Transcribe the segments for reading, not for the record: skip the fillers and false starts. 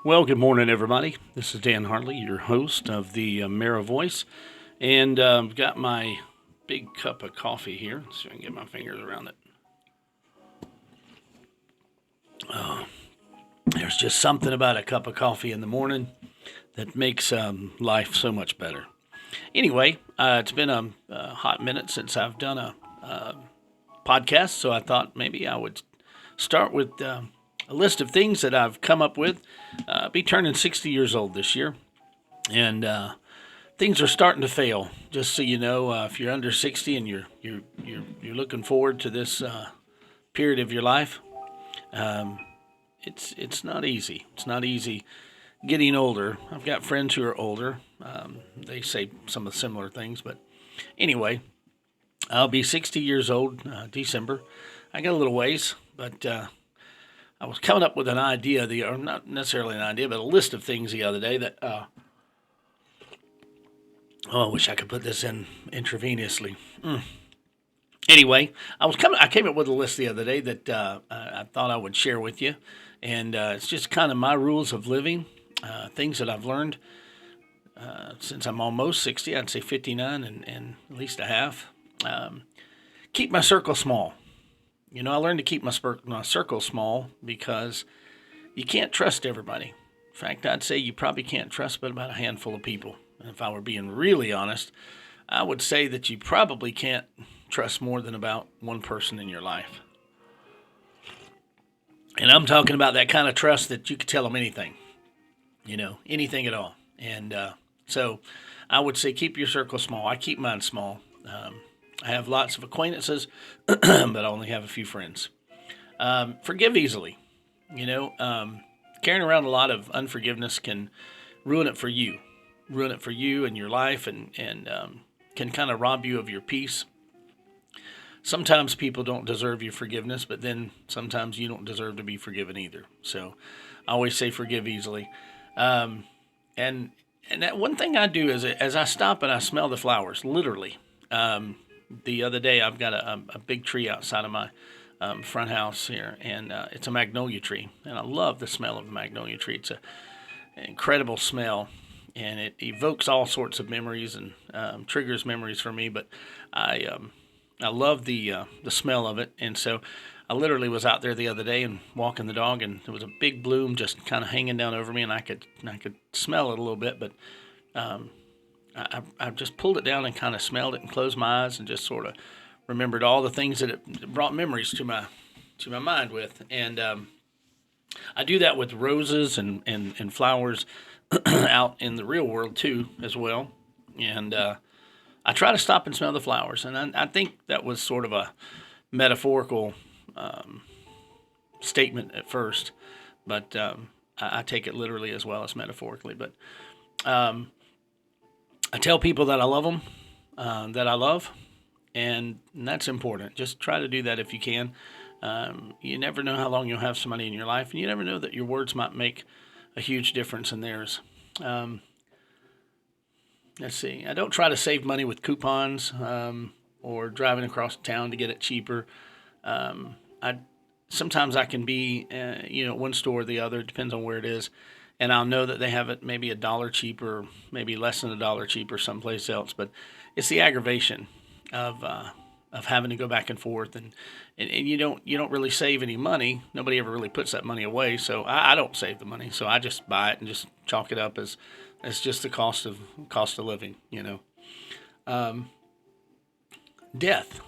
Well, good morning, everybody. This is Dan Hartley, your host of the Mara Voice, and I've got my big cup of coffee here, so I can get my fingers around it. There's just something about a cup of coffee in the morning that makes life so much better. Anyway, it's been a hot minute since I've done a podcast, so I thought maybe I would start with a list of things that I've come up with. Be turning 60 years old this year, and things are starting to fail. Just so you know, if you're under 60 and you're looking forward to this period of your life, um, it's not easy. It's not easy getting older. I've got friends who are older. They say some of the similar things, but anyway, I'll be 60 years old December. I got a little ways, but I was coming up with an idea, or not necessarily an idea, but a list of things the other day that oh, I wish I could put this in intravenously. Anyway, I came up with a list the other day that I thought I would share with you, and it's just kind of my rules of living, things that I've learned since I'm almost 60. I'd say 59 and at least a half. Um, Keep my circle small. You know, I learned to keep my circle small because you can't trust everybody. In fact, I'd say you probably can't trust but about a handful of people. And if I were being really honest, I would say that you probably can't trust more than about one person in your life. And I'm talking about that kind of trust that you could tell them anything, anything at all. And so I would say keep your circle small. I keep mine small. I have lots of acquaintances, but I only have a few friends. Forgive easily. You know, carrying around a lot of unforgiveness can ruin it for you, and your life, and can kind of rob you of your peace. Sometimes people don't deserve your forgiveness, but then sometimes you don't deserve to be forgiven either. So I always say forgive easily. Um, and and that one thing I do is as I stop and I smell the flowers, literally. Um, the other day I've got a big tree outside of my front house here, and it's a magnolia tree, and I love the smell of a magnolia tree. It's an incredible smell, and it evokes all sorts of memories and triggers memories for me. But I um, I love the smell of it, and so I literally was out there the other day and walking the dog, and there was a big bloom just kind of hanging down over me, and I could smell it a little bit, but um, I just pulled it down and kind of smelled it and closed my eyes and just sort of remembered all the things that it brought memories to my mind with, and I do that with roses and flowers out in the real world too as well, and I try to stop and smell the flowers, and I think that was sort of a metaphorical um, statement at first, but I take it literally as well as metaphorically. But um, I tell people that I love them, that I love, and that's important. Just try to do that if you can. You never know how long you'll have somebody in your life, and you never know that your words might make a huge difference in theirs. Um, let's see. I don't try to save money with coupons or driving across town to get it cheaper. I Sometimes I can be, one store or the other. It depends on where it is, and I'll know that they have it maybe a dollar cheaper, maybe less than a dollar cheaper someplace else. But it's the aggravation of having to go back and forth, and you don't really save any money. Nobody ever really puts that money away, so I don't save the money. So I just buy it and just chalk it up as just the cost of living. Um, Death.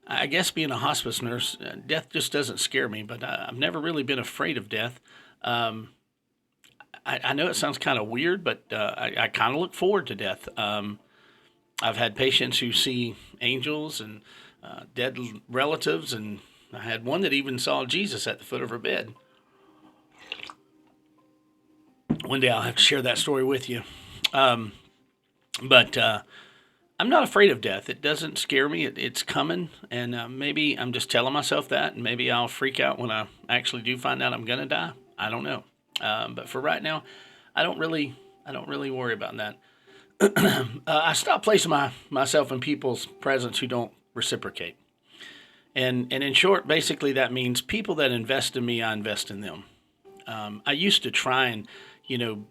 I guess being a hospice nurse, death just doesn't scare me, but I've never really been afraid of death. Um, I know it sounds kind of weird, but I kind of look forward to death. I've had patients who see angels and dead relatives, and I had one that even saw Jesus at the foot of her bed. One day I'll have to share that story with you. Um, but I'm not afraid of death. It doesn't scare me. It's coming, and maybe I'm just telling myself that, and maybe I'll freak out when I actually do find out I'm gonna die. I don't know. But for right now, I don't really, I don't really worry about that. I stop placing myself in people's presence who don't reciprocate. And in short, basically that means people that invest in me, I invest in them. I used to try and,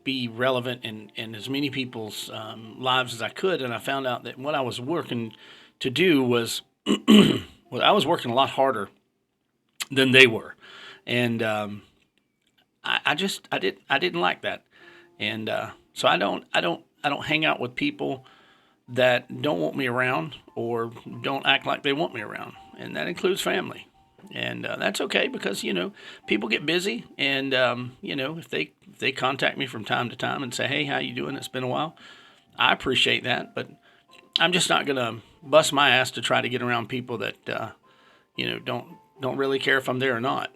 be relevant in as many people's lives as I could, and I found out that what I was working to do was, well, I was working a lot harder than they were, and I didn't like that, and so I don't hang out with people that don't want me around or don't act like they want me around, and that includes family. And that's okay because people get busy, and if they contact me from time to time and say, "Hey, how you doing? It's been a while." I appreciate that, but I'm just not gonna bust my ass to try to get around people that don't really care if I'm there or not.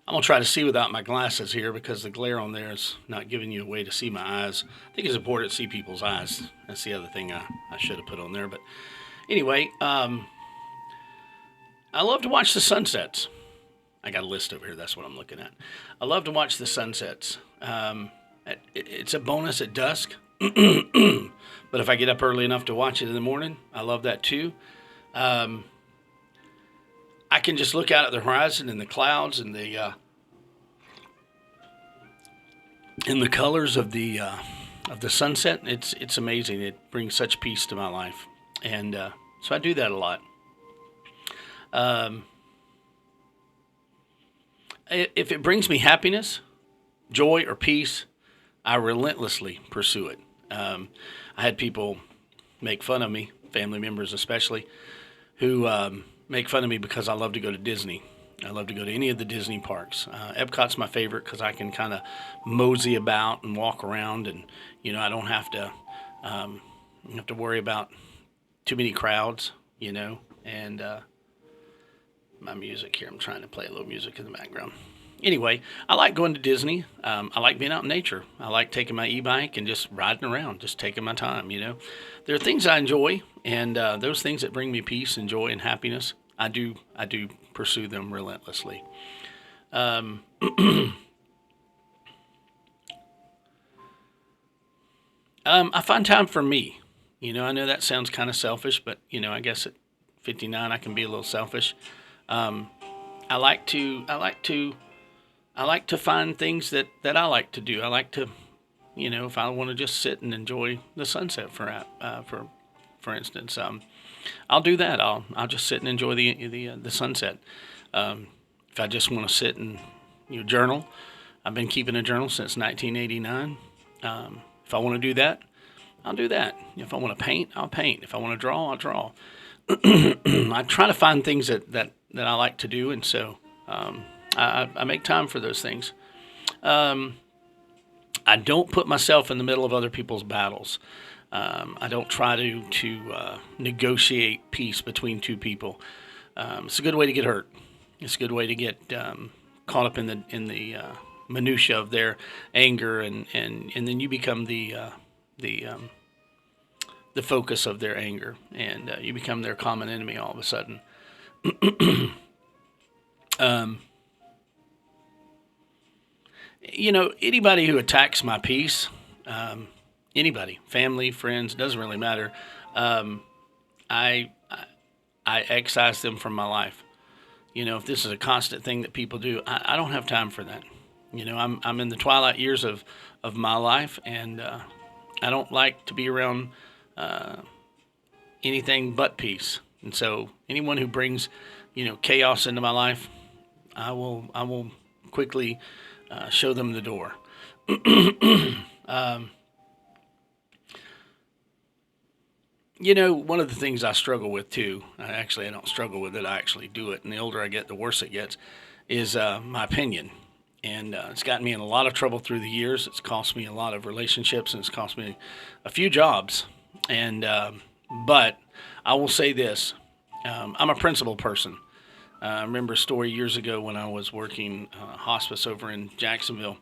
I'm gonna try to see without my glasses here because the glare on there is not giving you a way to see my eyes. I think it's important to see people's eyes. That's the other thing I should have put on there. But anyway, I love to watch the sunsets. I got a list over here. That's what I'm looking at. I love to watch the sunsets. It's a bonus at dusk, but if I get up early enough to watch it in the morning, I love that too. I can just look out at the horizon and the clouds and the colors of the sunset. It's amazing. It brings such peace to my life, and so I do that a lot. Um, if it brings me happiness, joy, or peace, I relentlessly pursue it. I had people make fun of me, family members especially, who make fun of me because I love to go to Disney. I love to go to any of the Disney parks. Epcot's my favorite because I can kind of mosey about and walk around, and I don't have to worry about too many crowds, and my music here. I'm trying to play a little music in the background. Anyway, I like going to Disney. I like being out in nature. I like taking my e-bike and just riding around, just taking my time. There are things I enjoy, and those things that bring me peace and joy and happiness, I do pursue them relentlessly. Um, I find time for me. I know that sounds kind of selfish, but I guess at 59 I can be a little selfish. Um, I like to I like to I like to find things that I like to do. I like to, if I want to just sit and enjoy the sunset for instance, I'll do that. I'll just sit and enjoy the sunset. If I just want to sit and journal, I've been keeping a journal since 1989. If I want to do that, I'll do that. If I want to paint, I'll paint. If I want to draw, I'll draw. I try to find things that I like to do, and so I make time for those things. Um, I don't put myself in the middle of other people's battles. I don't try to negotiate peace between two people. It's a good way to get hurt. It's a good way to get caught up in the minutia of their anger, and then you become the the focus of their anger, and you become their common enemy all of a sudden. Um, Anybody who attacks my peace, anybody, family, friends, doesn't really matter. Um, I excise them from my life. If this is a constant thing that people do, I don't have time for that. I'm in the twilight years of my life, and I don't like to be around uh, anything but peace. And so, anyone who brings, chaos into my life, I will quickly show them the door. um, One of the things I struggle with too. I don't struggle with it. I actually do it. And the older I get, the worse it gets. Is my opinion, and it's gotten me in a lot of trouble through the years. It's cost me a lot of relationships, and it's cost me a few jobs. And but I will say this: I'm a principled person. I remember a story years ago when I was working hospice over in Jacksonville,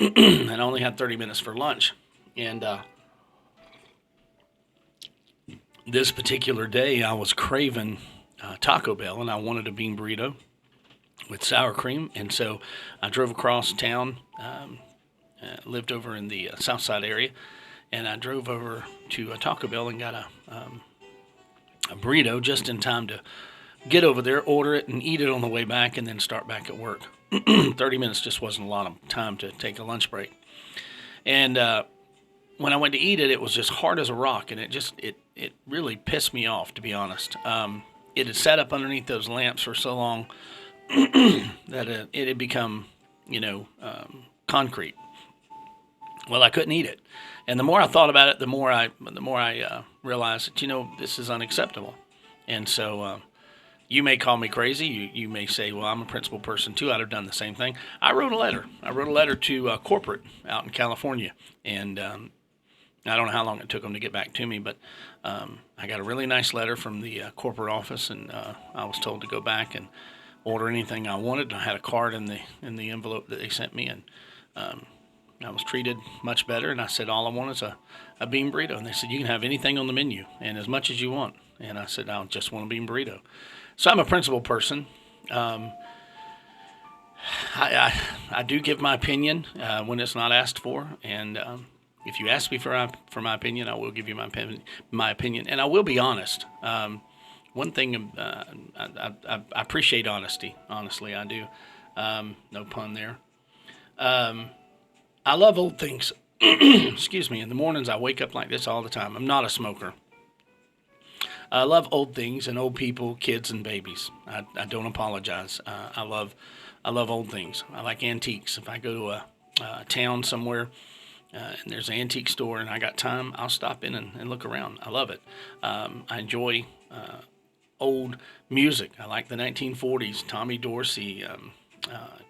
and I only had 30 minutes for lunch. And this particular day, I was craving Taco Bell, and I wanted a bean burrito with sour cream. And so I drove across town, lived over in the South Side area, and I drove over to a Taco Bell and got a burrito just in time to get over there, order it, and eat it on the way back, and then start back at work. 30 minutes just wasn't a lot of time to take a lunch break. And when I went to eat it, it was just hard as a rock, and it really pissed me off, to be honest. It had sat up underneath those lamps for so long that it had become, concrete. Well, I couldn't eat it, and the more I thought about it, the more I realized that this is unacceptable. And so you may call me crazy. You may say, well, I'm a principled person too. I'd have done the same thing. I wrote a letter. I wrote a letter to corporate out in California, and I don't know how long it took them to get back to me, but I got a really nice letter from the corporate office, and I was told to go back and order anything I wanted. I had a card in the envelope that they sent me, and I was treated much better. And I said all I want is a bean burrito, and they said you can have anything on the menu and as much as you want. And I said I just want a bean burrito. So I'm a principled person. I do give my opinion when it's not asked for, and if you ask me for my opinion, I will give you my opinion, and I will be honest. One thing I appreciate honesty. Honestly, I do. No pun there. I love old things. Excuse me. In the mornings, I wake up like this all the time. I'm not a smoker. I love old things and old people, kids and babies. I don't apologize. I love old things. I like antiques. If I go to a town somewhere and there's an antique store and I got time, I'll stop in and look around. I love it. I enjoy old music. I like the 1940s, Tommy Dorsey,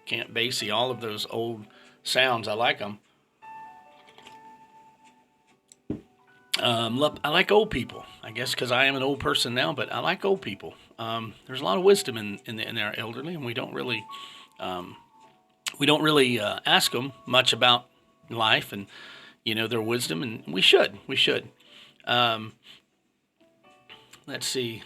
Camp Basie, all of those old sounds. I like them. I like old people, I guess, because I am an old person now. But I like old people. There's a lot of wisdom in our elderly, and we don't really ask them much about life and their wisdom, and we should. Let's see.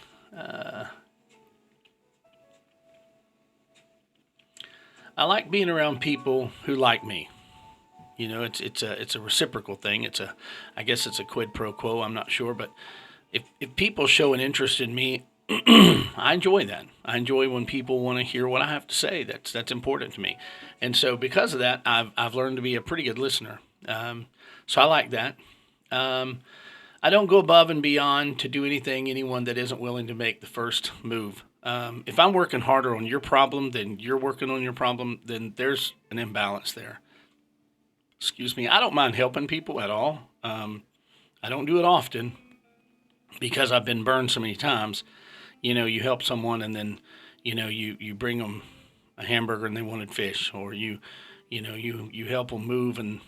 I like being around people who like me. It's a reciprocal thing. I guess it's a quid pro quo. I'm not sure, but if people show an interest in me, I enjoy that. I enjoy when people want to hear what I have to say. That's important to me, and so because of that, I've learned to be a pretty good listener. So I like that. I don't go above and beyond to do anyone that isn't willing to make the first move. If I'm working harder on your problem than you're working on your problem, then there's an imbalance there. Excuse me. I don't mind helping people at all. I don't do it often because I've been burned so many times. You help someone and then, you bring them a hamburger and they wanted fish, or you help them move and,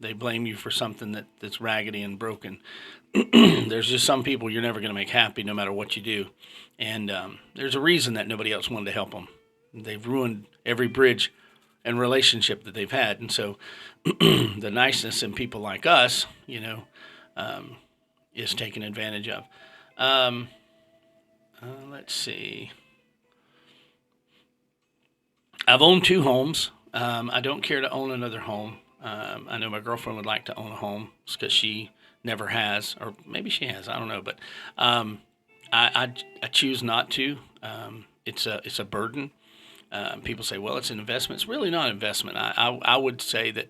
they blame you for something that's raggedy and broken. There's just some people you're never going to make happy no matter what you do. And there's a reason that nobody else wanted to help them. They've ruined every bridge and relationship that they've had. And so the niceness in people like us, is taken advantage of. Let's see. I've owned 2 homes. I don't care to own another home. I know my girlfriend would like to own a home because she never has, or maybe she has. I don't know, but I choose not to. It's a burden. People say, well, it's an investment. It's really not an investment. I would say that,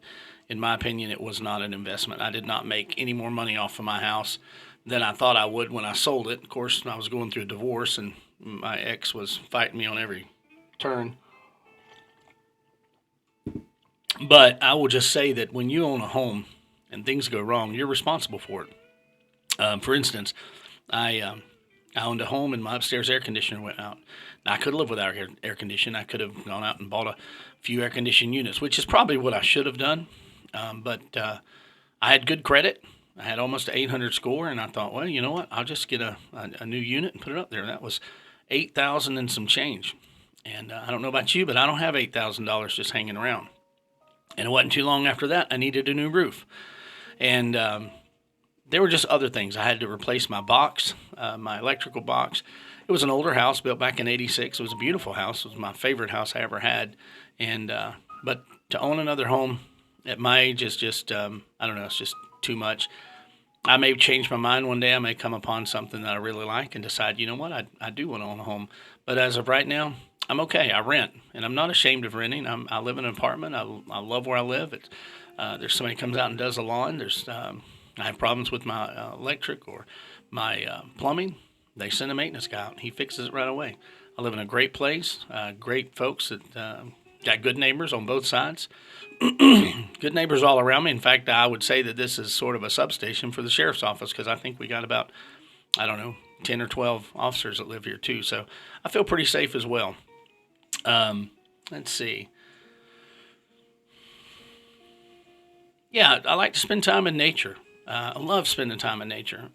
in my opinion, it was not an investment. I did not make any more money off of my house than I thought I would when I sold it. Of course, I was going through a divorce, and my ex was fighting me on every turn. But I will just say that when you own a home and things go wrong, you're responsible for it. For instance, I owned a home and my upstairs air conditioner went out. Now, I could live without air conditioning. I could have gone out and bought a few air conditioning units, which is probably what I should have done. But I had good credit. I had almost an 800 score, and I thought, well, you know what? I'll just get a new unit and put it up there. That was 8,000 and some change. And I don't know about you, but I don't have $8,000 just hanging around. And it wasn't too long after that, I needed a new roof. And there were just other things. I had to replace my box, my electrical box. It was an older house built back in '86. It was a beautiful house. It was my favorite house I ever had. And but to own another home at my age is just, I don't know, it's just too much. I may change my mind one day. I may come upon something that I really like and decide, you know what, I do want to own a home. But as of right now, I'm okay. I rent, and I'm not ashamed of renting. I live in an apartment. I love where I live. There's somebody comes out and does the lawn. I have problems with my electric or my plumbing. They send a maintenance guy out. And he fixes it right away. I live in a great place. Great folks that got good neighbors on both sides. Good neighbors all around me. In fact, I would say that this is sort of a substation for the sheriff's office because I think we got about, I don't know, 10 or 12 officers that live here too. So I feel pretty safe as well. Let's see. Yeah, I like to spend time in nature. I love spending time in nature.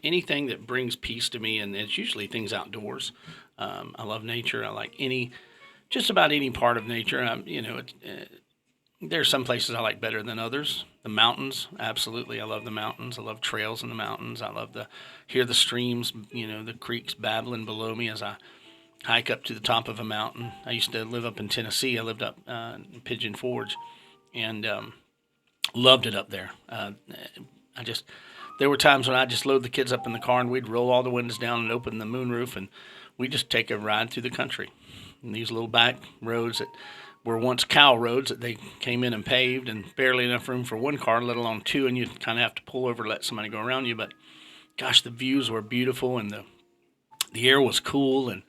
Anything that brings peace to me, and it's usually things outdoors. I love nature. I like just about any part of nature. There's some places I like better than others. The mountains, absolutely. I love the mountains. I love trails in the mountains. I love to hear the streams, the creeks babbling below me as I hike up to the top of a mountain. I used to live up in Tennessee. I lived up in Pigeon Forge, and loved it up there. I just there were times when I just load the kids up in the car and we'd roll all the windows down and open the moonroof and we just take a ride through the country. And these little back roads that were once cow roads that they came in and paved and barely enough room for one car, let alone two, and you kind of have to pull over to let somebody go around you. But gosh, the views were beautiful and the air was cool and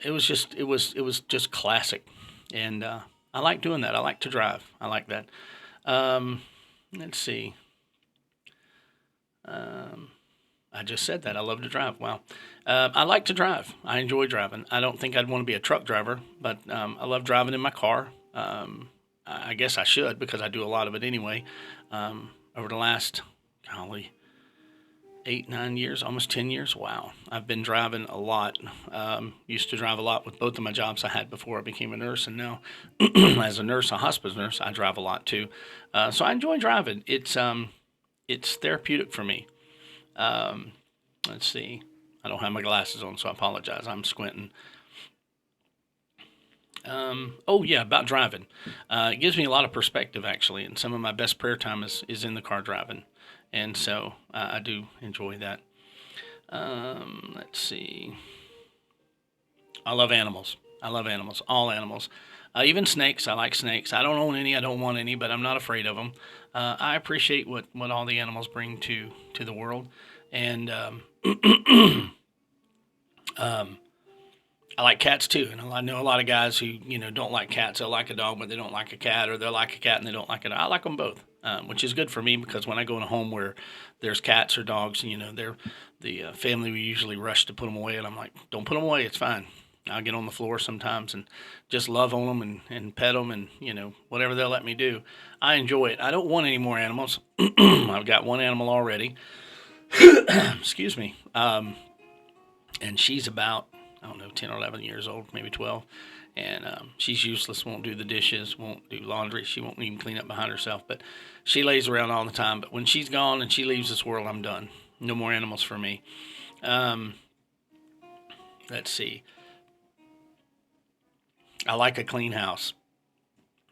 it was just classic. And I like doing that. I like to drive. I like that. Um, let's see. Um, I just said that. I love to drive. Wow. I like to drive. I enjoy driving. I don't think I'd want to be a truck driver, but I love driving in my car. I guess I should because I do a lot of it anyway. Over the last, golly, 8, 9 years, almost 10 years. Wow. I've been driving a lot. Used to drive a lot with both of my jobs I had before I became a nurse. And now, as a nurse, a hospice nurse, I drive a lot too. So I enjoy driving. It's therapeutic for me. Um, let's see. I don't have my glasses on, so I apologize. I'm squinting. Oh yeah, about driving. It gives me a lot of perspective actually, and some of my best prayer time is in the car driving, and so I do enjoy that. Let's see. I love animals. I love animals. All animals. Even snakes. I like snakes. I don't own any. I don't want any, but I'm not afraid of them. I appreciate what all the animals bring to the world, and um, I like cats too. And I know a lot of guys who don't like cats. They'll like a dog, but they don't like a cat, or they'll like a cat and they don't like it. I like them both, which is good for me because when I go in a home where there's cats or dogs, they're the family we usually rush to put them away, and I'm like, don't put them away. It's fine. I'll get on the floor sometimes and just love on them and pet them and whatever they'll let me do. I enjoy it. I don't want any more animals. I've got one animal already. Excuse me. And she's about, I don't know, 10 or 11 years old, maybe 12. And she's useless, won't do the dishes, won't do laundry. She won't even clean up behind herself. But she lays around all the time. But when she's gone and she leaves this world, I'm done. No more animals for me. Um, let's see. I like a clean house.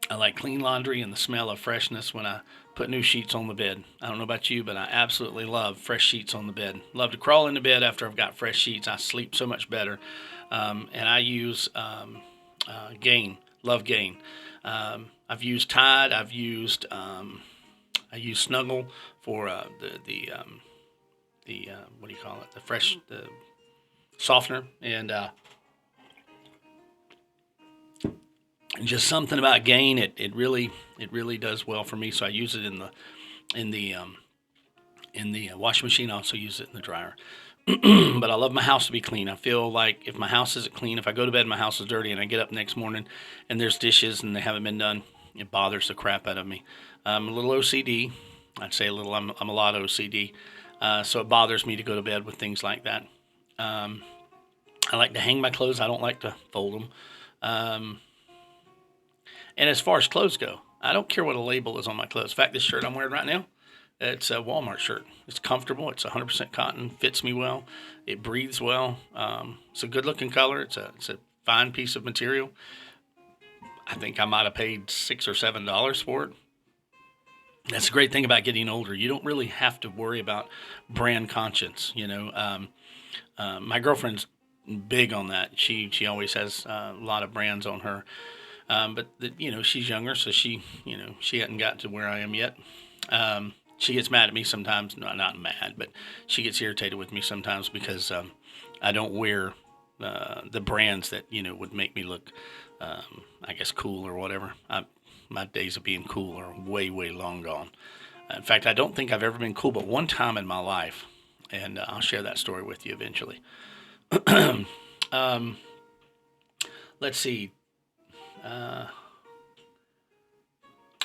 I like clean laundry and the smell of freshness when I put new sheets on the bed. I don't know about you, but I absolutely love fresh sheets on the bed. Love to crawl into bed after I've got fresh sheets. I sleep so much better. And I use Gain. Love Gain. I've used Tide. I use Snuggle for the what do you call it? The softener and just something about Gain. It really does well for me. So I use it in the washing machine. I also use it in the dryer. But I love my house to be clean. I feel like if my house isn't clean, if I go to bed and my house is dirty, and I get up next morning and there's dishes and they haven't been done, it bothers the crap out of me. I'm a little OCD. I'd say a little. I'm a lot OCD. So it bothers me to go to bed with things like that. Um, I like to hang my clothes. I don't like to fold them. Um, and as far as clothes go, I don't care what a label is on my clothes. In fact, this shirt I'm wearing right now, it's a Walmart shirt. It's comfortable. It's 100% cotton. Fits me well. It breathes well. It's a good-looking color. It's a fine piece of material. I think I might have paid $6 or $7 for it. That's the great thing about getting older. You don't really have to worry about brand conscience. My girlfriend's big on that. She always has a lot of brands on her. But she's younger, so she hadn't got to where I am yet. She gets mad at me sometimes. No, not mad, but she gets irritated with me sometimes because I don't wear the brands that would make me look, I guess, cool or whatever. My days of being cool are way, way long gone. In fact, I don't think I've ever been cool, but one time in my life, and I'll share that story with you eventually. um, let's see. Uh,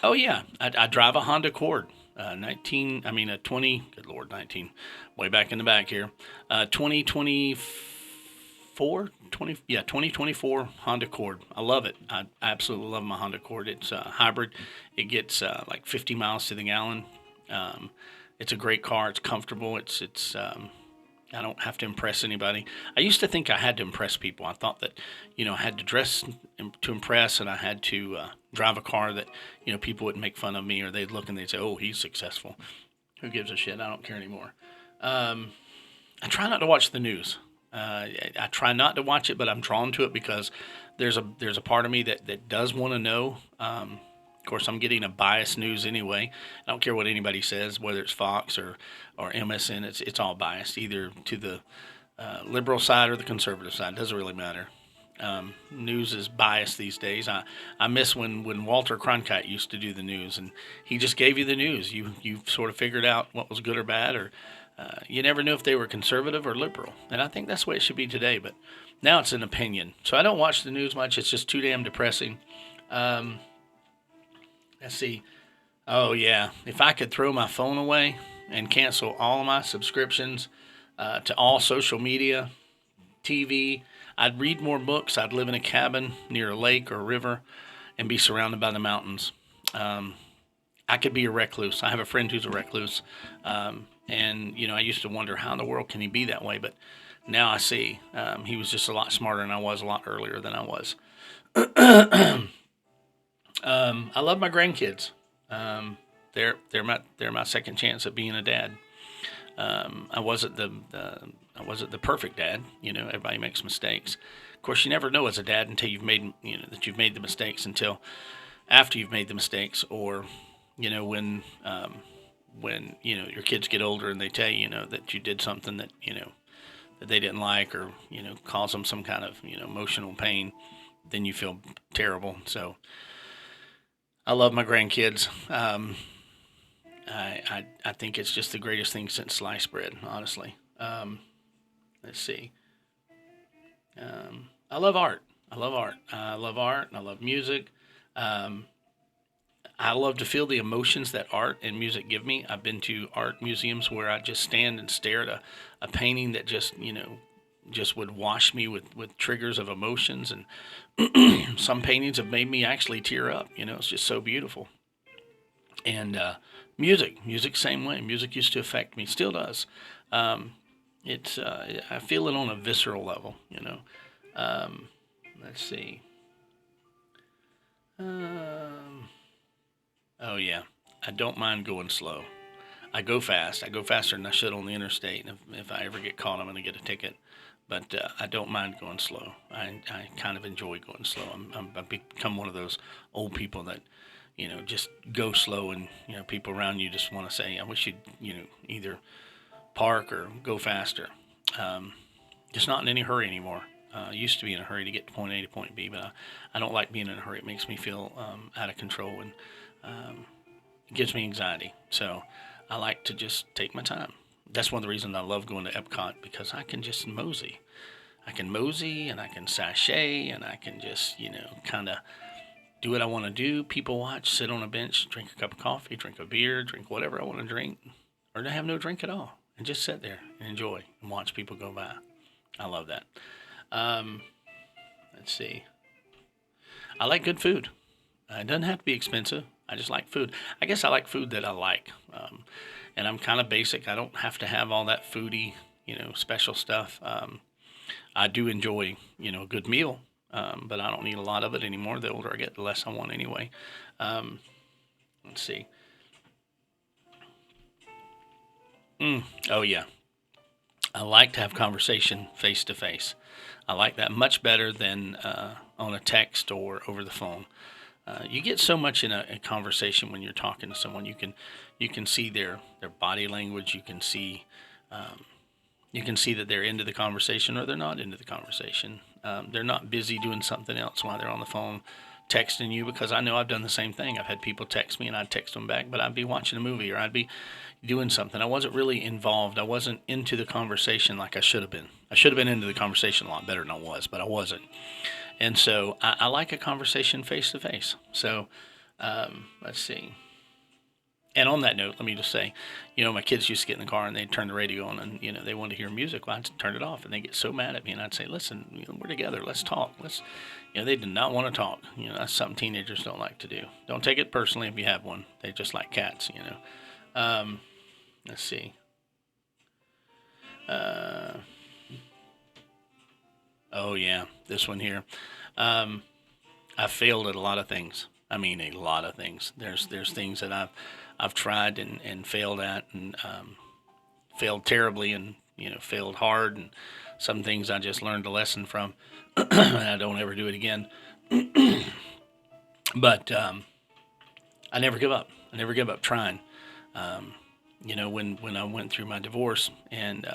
oh yeah, I drive a Honda Accord. 19, I mean a 20, good Lord, 19, way back in the back here. 2024, 20, yeah, 2024 Honda Accord. I love it. I absolutely love my Honda Accord. It's a hybrid. It gets like 50 miles to the gallon. Um, it's a great car. It's comfortable. I don't have to impress anybody. I used to think I had to impress people. I thought that, I had to dress to impress, and I had to drive a car that, people wouldn't make fun of me, or they'd look and they'd say, "Oh, he's successful." Who gives a shit? I don't care anymore. Um, I try not to watch the news. I try not to watch it, but I'm drawn to it because there's a part of me that does want to know. Of course, I'm getting a biased news anyway. I don't care what anybody says, whether it's Fox or MSN. It's all biased, either to the liberal side or the conservative side. It doesn't really matter. News is biased these days. I miss when Walter Cronkite used to do the news, and he just gave you the news. You sort of figured out what was good or bad, or you never knew if they were conservative or liberal. And I think that's the way it should be today. But now it's an opinion, so I don't watch the news much. It's just too damn depressing. Um, let's see. Oh yeah, if I could throw my phone away and cancel all of my subscriptions to all social media, TV. I'd read more books. I'd live in a cabin near a lake or a river and be surrounded by the mountains. Um, I could be a recluse. I have a friend who's a recluse. And, I used to wonder how in the world can he be that way. But now I see he was just a lot smarter than I was, a lot earlier than I was. I love my grandkids. Um, they're my second chance at being a dad. I wasn't the perfect dad. Everybody makes mistakes. Of course, you never know as a dad until you've made the mistakes, until after you've made the mistakes, or when your kids get older and they tell that you did something that they didn't like, or cause them some kind of emotional pain, then you feel terrible. So I love my grandkids. I think it's just the greatest thing since sliced bread, honestly. Let's see. I love art. I love art. I love art. I love music. Um, I love to feel the emotions that art and music give me. I've been to art museums where I just stand and stare at a painting that just would wash me with triggers of emotions. And some paintings have made me actually tear up. It's just so beautiful. And music, same way. Music used to affect me, still does. Um, I feel it on a visceral level. Um, let's see. Um, oh yeah, I don't mind going slow. I go fast. I go faster than I should on the interstate. And if I ever get caught, I'm going to get a ticket. But I don't mind going slow. I kind of enjoy going slow. I've become one of those old people that just go slow, and people around you just want to say, "I wish you'd either park or go faster." Um, just not in any hurry anymore. I used to be in a hurry to get to point A to point B, but I don't like being in a hurry. It makes me feel out of control, and um, it gives me anxiety. So I like to just take my time. That's one of the reasons I love going to Epcot, because I can just mosey. I can mosey, and I can sashay, and I can just, kind of do what I want to do. People watch, sit on a bench, drink a cup of coffee, drink a beer, drink whatever I want to drink, or to have no drink at all, and just sit there and enjoy and watch people go by. I love that. Um, let's see. I like good food. It doesn't have to be expensive. I just like food. I guess I like food that I like. And I'm kind of basic. I don't have to have all that foodie, special stuff. I do enjoy, a good meal, but I don't need a lot of it anymore. The older I get, the less I want anyway. Um, let's see. Oh, yeah. I like to have conversation face to face. I like that much better than on a text or over the phone. You get so much in a conversation when you're talking to someone. You can see their body language. You can see that they're into the conversation or they're not into the conversation. They're not busy doing something else while they're on the phone texting you, because I know I've done the same thing. I've had people text me and I'd text them back, but I'd be watching a movie or I'd be doing something. I wasn't really involved. I wasn't into the conversation like I should have been. I should have been into the conversation a lot better than I was, but I wasn't. And so I like a conversation face to face. So let's see. And on that note, let me just say, my kids used to get in the car and they'd turn the radio on and, they wanted to hear music. Well, I'd turn it off and they get so mad at me and I'd say, listen, we're together. Let's talk. They did not want to talk. That's something teenagers don't like to do. Don't take it personally if you have one. They just like cats. Let's see. Oh yeah, this one here. I failed at a lot of things. I mean, a lot of things. There's things that I've tried and failed at, and failed terribly, and failed hard, and some things I just learned a lesson from, and I don't ever do it again. But I never give up. I never give up trying. When I went through my divorce, and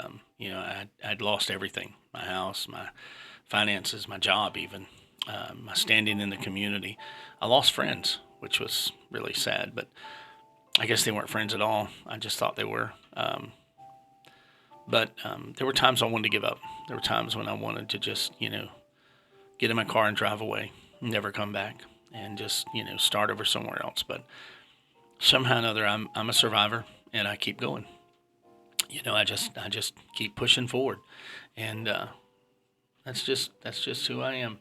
I'd lost everything: my house, my finances, my job, even my standing in the community. I lost friends, which was really sad, but I guess they weren't friends at all. I just thought they were. But there were times I wanted to give up. There were times when I wanted to just, get in my car and drive away, never come back, and just, start over somewhere else. But somehow or another, I'm a survivor, and I keep going. I just keep pushing forward, and that's just who I am.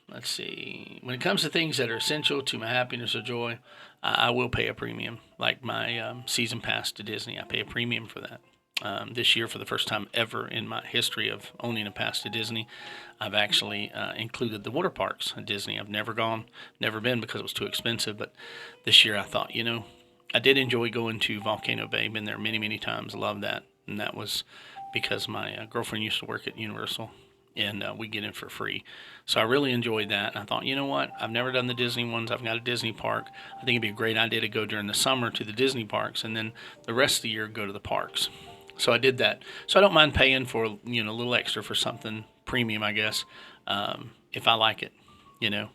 Let's see. When it comes to things that are essential to my happiness or joy, I will pay a premium. Like my season pass to Disney, I pay a premium for that. This year, for the first time ever in my history of owning a pass to Disney, I've actually included the water parks at Disney. I've never been because it was too expensive. But this year I thought, I did enjoy going to Volcano Bay. Been there many, many times. Love that. And that was because my girlfriend used to work at Universal, and we get in for free. So I really enjoyed that. And I thought, you know what? I've never done the Disney ones. I've got a Disney park. I think it'd be a great idea to go during the summer to the Disney parks, and then the rest of the year go to the parks. So I did that. So I don't mind paying for a little extra for something premium, I guess, if I like it. You know.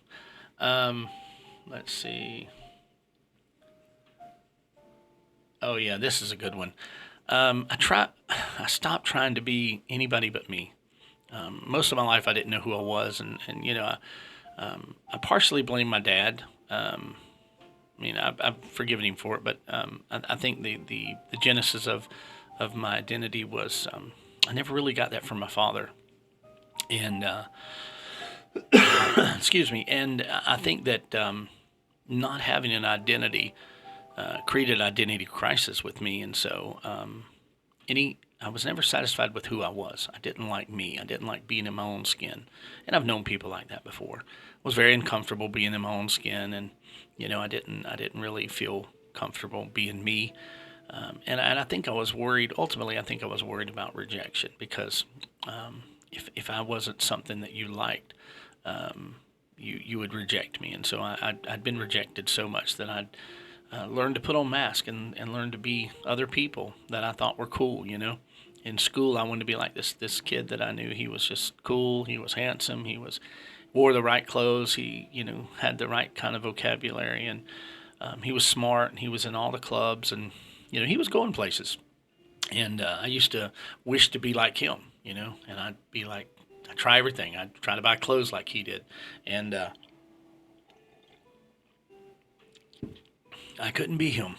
Let's see. Oh yeah, this is a good one. I stopped trying to be anybody but me. Most of my life, I didn't know who I was, and I partially blame my dad. I've forgiven him for it, but I think the genesis of my identity was I never really got that from my father, and excuse me, and I think that not having an identity created identity crisis with me, and so I was never satisfied with who I was. I didn't like me. I didn't like being in my own skin. And I've known people like that before. I was very uncomfortable being in my own skin, and I didn't really feel comfortable being me. And I think I was worried. Ultimately, I think I was worried about rejection, because if I wasn't something that you liked, you would reject me. And so I'd been rejected so much that I'd learned to put on masks and learn to be other people that I thought were cool. In school, I wanted to be like this kid that I knew. He was just cool. He was handsome. Wore the right clothes. He had the right kind of vocabulary, and he was smart. And he was in all the clubs, and he was going places. And I used to wish to be like him. And I'd be like, I try everything. I'd try to buy clothes like he did, and I couldn't be him,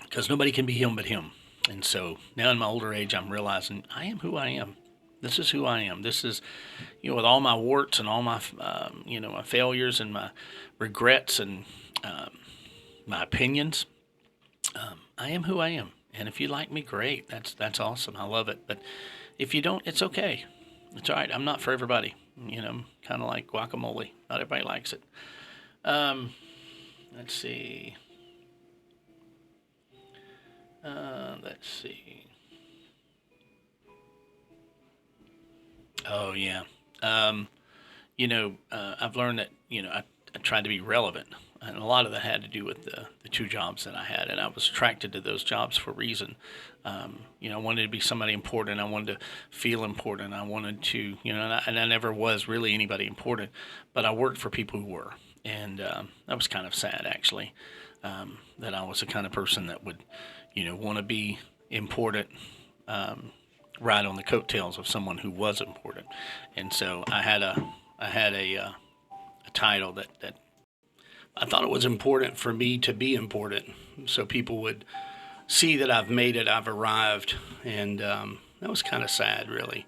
because nobody can be him but him. And so now in my older age, I'm realizing I am who I am. This is who I am. This is, with all my warts and all my, my failures and my regrets and my opinions, I am who I am. And if you like me, great. That's awesome. I love it. But if you don't, it's okay. It's all right. I'm not for everybody. Kind of like guacamole. Not everybody likes it. Let's see. Let's see. Oh yeah. Um, I've learned that I tried to be relevant, and a lot of that had to do with the two jobs that I had, and I was attracted to those jobs for a reason. I wanted to be somebody important. I wanted to feel important. I wanted to, and I never was really anybody important, but I worked for people who were, and that was kind of sad actually. That I was the kind of person that would, want to be important, ride on the coattails of someone who was important, and so I had a title that I thought it was important for me to be important, so people would see that I've made it, I've arrived, and that was kind of sad, really,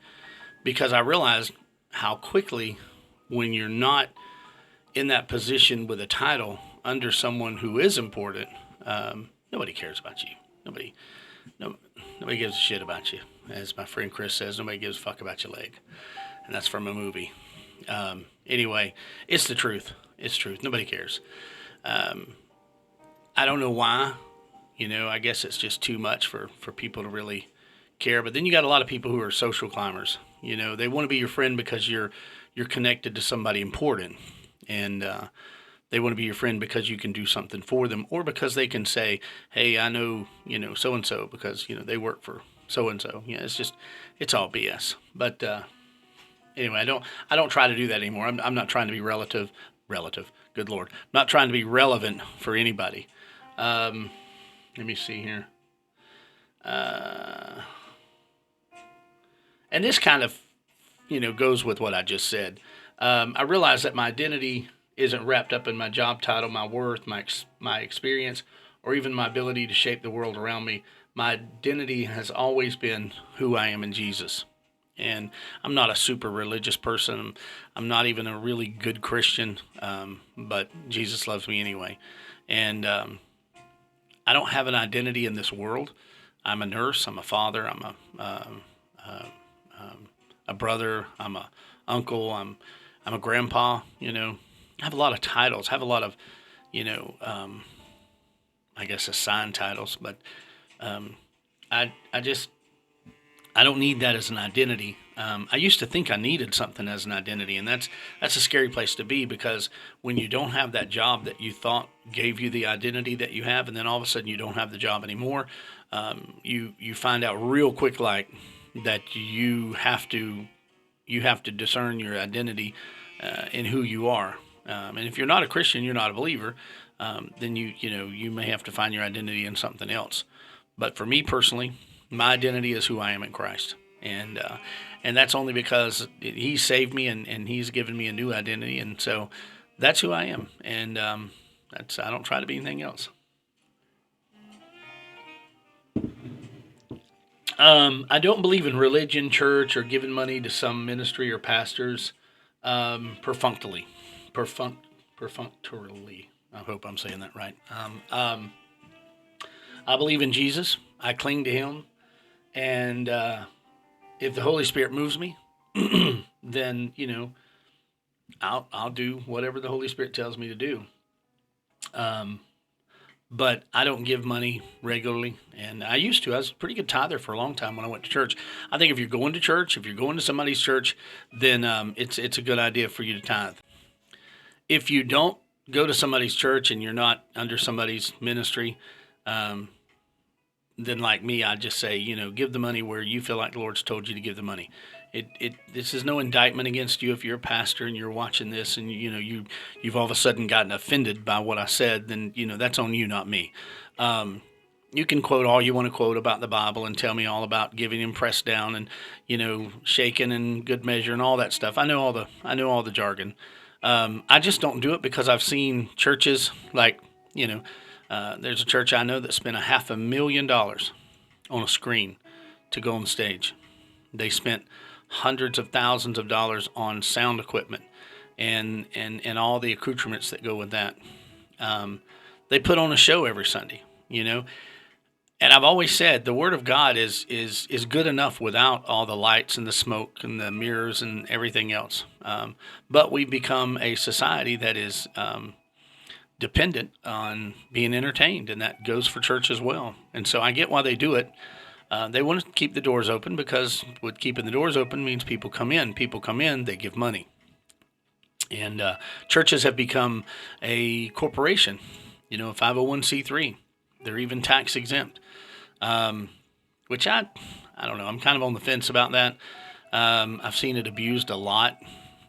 because I realized how quickly, when you're not in that position with a title under someone who is important, nobody cares about you. Nobody, no, nobody gives a shit about you. As my friend Chris says, nobody gives a fuck about your leg, and that's from a movie. Anyway, it's the truth. It's truth. Nobody cares. Um, I don't know why. I guess it's just too much for people to really care. But then you got a lot of people who are social climbers. They want to be your friend because you're connected to somebody important, and they want to be your friend because you can do something for them, or because they can say, "Hey, I know so and so because they work for so and so." It's all BS. But anyway, I don't try to do that anymore. I'm not trying to be relative. Good Lord, I'm not trying to be relevant for anybody. Um, Let me see here. Uh, and this kind of, goes with what I just said. I realize that my identity isn't wrapped up in my job title, my worth, my experience, or even my ability to shape the world around me. My identity has always been who I am in Jesus. And I'm not a super religious person. I'm not even a really good Christian, but Jesus loves me anyway. And I don't have an identity in this world. I'm a nurse. I'm a father. I'm a brother. I'm a uncle. I'm a grandpa. I have a lot of titles. I have a lot of, you know, um, I guess assigned titles, but um, I just I don't need that as an identity. I used to think I needed something as an identity, and that's a scary place to be because when you don't have that job that you thought gave you the identity that you have, and then all of a sudden you don't have the job anymore, you find out real quick like that you have to discern your identity in who you are. And if you're not a Christian, you're not a believer, then you may have to find your identity in something else. But for me personally, my identity is who I am in Christ, and that's only because He saved me and He's given me a new identity, and so that's who I am, and that's I don't try to be anything else. I don't believe in religion, church, or giving money to some ministry or pastors perfunctorily. Perfunct, perfunctorily. I hope I'm saying that right. I believe in Jesus. I cling to Him, and if the Holy Spirit moves me, then I'll do whatever the Holy Spirit tells me to do. Um, but I don't give money regularly, and I used to. I was a pretty good tither for a long time when I went to church. I think if you're going to church, if you're going to somebody's church, then it's a good idea for you to tithe. If you don't go to somebody's church and you're not under somebody's ministry, um, then like me, I just say, give the money where you feel like the Lord's told you to give the money. This is no indictment against you if you're a pastor and you're watching this and you've all of a sudden gotten offended by what I said, then that's on you, not me. Um, you can quote all you want to quote about the Bible and tell me all about giving and pressed down and shaking and good measure and all that stuff. I know all the jargon. I just don't do it because I've seen churches like you know there's a church I know that spent a $500,000 on a screen to go on stage. They spent hundreds of thousands of dollars on sound equipment and all the accoutrements that go with that. Um, they put on a show every Sunday, and I've always said the Word of God is good enough without all the lights and the smoke and the mirrors and everything else. But we've become a society that is dependent on being entertained, and that goes for church as well. And so I get why they do it. They want to keep the doors open because with keeping the doors open means people come in. People come in, they give money. And churches have become a corporation, 501c3. They're even tax exempt, which I don't know. I'm kind of on the fence about that. I've seen it abused a lot.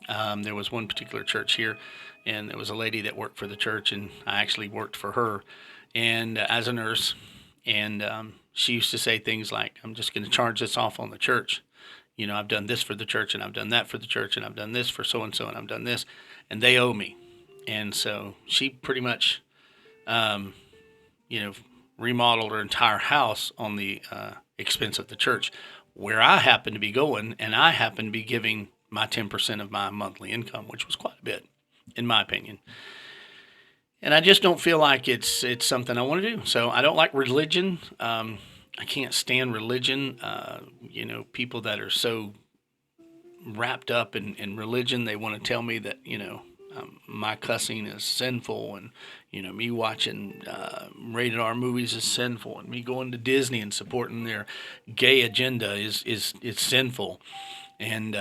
There was one particular church here, and there was a lady that worked for the church, and I actually worked for her, and as a nurse, and she used to say things like, "I'm just going to charge this off on the church. I've done this for the church, and I've done that for the church, and I've done this for so and so, and I've done this, and they owe me." And so she pretty much, um, you know, remodeled her entire house on the expense of the church, where I happened to be going, and I happened to be giving my 10% of my monthly income, which was quite a bit, in my opinion. And I just don't feel like it's something I want to do. So I don't like religion. I can't stand religion. People that are so wrapped up in religion, they want to tell me that my cussing is sinful, and me watching rated R movies is sinful, and me going to Disney and supporting their gay agenda is sinful. And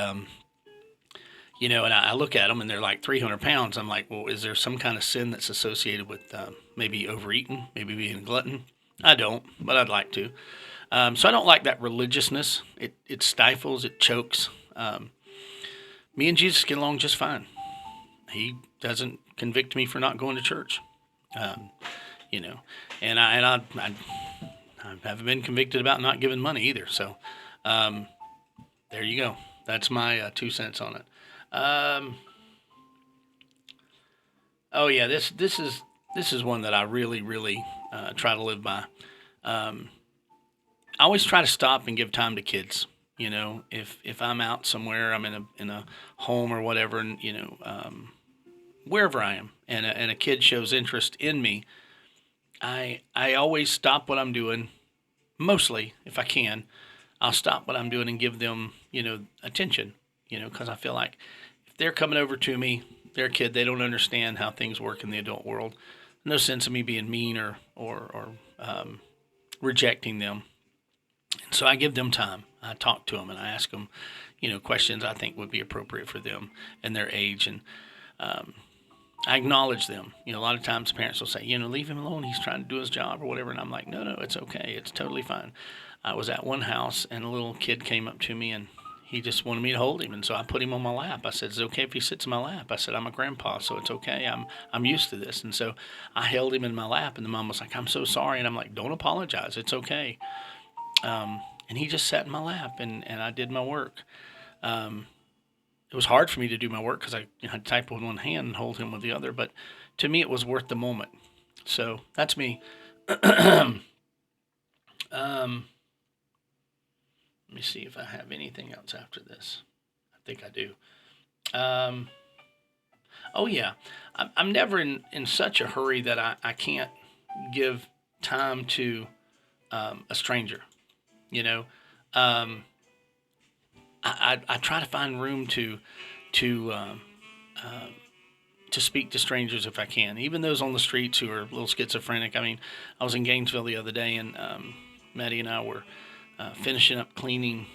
and I look at them and they're like 300 pounds. I'm like, well, is there some kind of sin that's associated with maybe overeating, maybe being a glutton? I don't, but I'd like to. So I don't like that religiousness. It stifles, it chokes. Me and Jesus get along just fine. He doesn't convict me for not going to church. Um, and I haven't been convicted about not giving money either. So there you go. That's my 2 cents on it. Um, oh yeah, this is one that I really really try to live by. Um, I always try to stop and give time to kids. If I'm out somewhere, I'm in a home or whatever, and wherever I am, and a kid shows interest in me, I always stop what I'm doing. Mostly, if I can, I'll stop what I'm doing and give them attention. Because I feel like if they're coming over to me, they're a kid, they don't understand how things work in the adult world. No sense of me being mean or rejecting them. And so I give them time. I talk to them and I ask them, questions I think would be appropriate for them and their age. And um, I acknowledge them. A lot of times parents will say, leave him alone. He's trying to do his job or whatever. And I'm like, no, it's okay. It's totally fine. I was at one house and a little kid came up to me and he just wanted me to hold him. And so I put him on my lap. I said, is it okay if he sits in my lap? I said, I'm a grandpa, so it's okay. I'm used to this. And so I held him in my lap and the mom was like, I'm so sorry. And I'm like, don't apologize. It's okay. And he just sat in my lap and I did my work. Um, it was hard for me to do my work because I had to type with one hand and hold him with the other. But to me, it was worth the moment. So that's me. um, Let me see if I have anything else after this. I think I do. Um, oh, yeah. I'm never in such a hurry that I can't give time to a stranger. You know, um, I try to find room uh, to speak to strangers if I can, even those on the streets who are a little schizophrenic. I mean, I was in Gainesville the other day, and Maddie and I were finishing up cleaning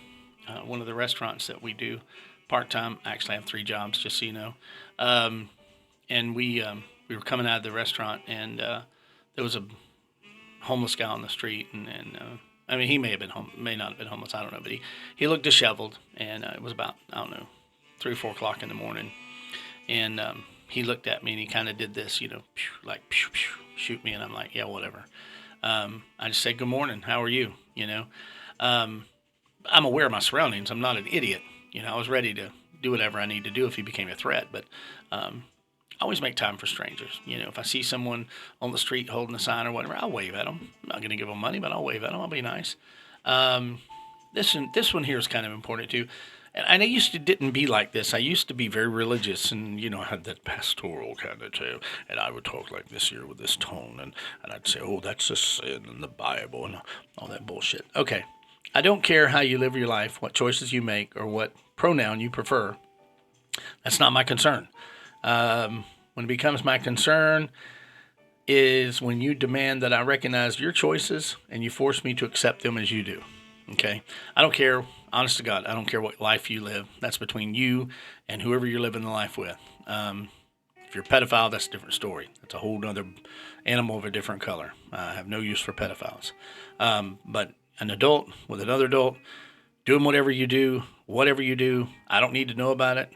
one of the restaurants that we do part time. I actually have 3 jobs, just so you know. And we were coming out of the restaurant, and there was a homeless guy on the street, and I mean, he may have been may not have been homeless. I don't know, but he looked disheveled, and it was about, I don't know, 3 or 4 o'clock in the morning, and he looked at me and he kind of did this, like pew, pew, shoot me, and I'm like, yeah, whatever. I just said, good morning, how are you? I'm aware of my surroundings. I'm not an idiot. I was ready to do whatever I need to do if he became a threat, but I always make time for strangers. If I see someone on the street holding a sign or whatever, I'll wave at them. I'm not going to give them money, but I'll wave at them. I'll be nice. This one here is kind of important too. And I used to didn't be like this. I used to be very religious, and I had that pastoral kind of too. And I would talk like this here with this tone, and I'd say, "Oh, that's a sin in the Bible," and all that bullshit. Okay, I don't care how you live your life, what choices you make, or what pronoun you prefer. That's not my concern. When it becomes my concern is when you demand that I recognize your choices and you force me to accept them as you do. Okay, I don't care. Honest to God, I don't care what life you live. That's between you and whoever you're living the life with. If you're a pedophile, that's a different story. That's a whole other animal of a different color. I have no use for pedophiles. But an adult with another adult doing whatever you do, I don't need to know about it.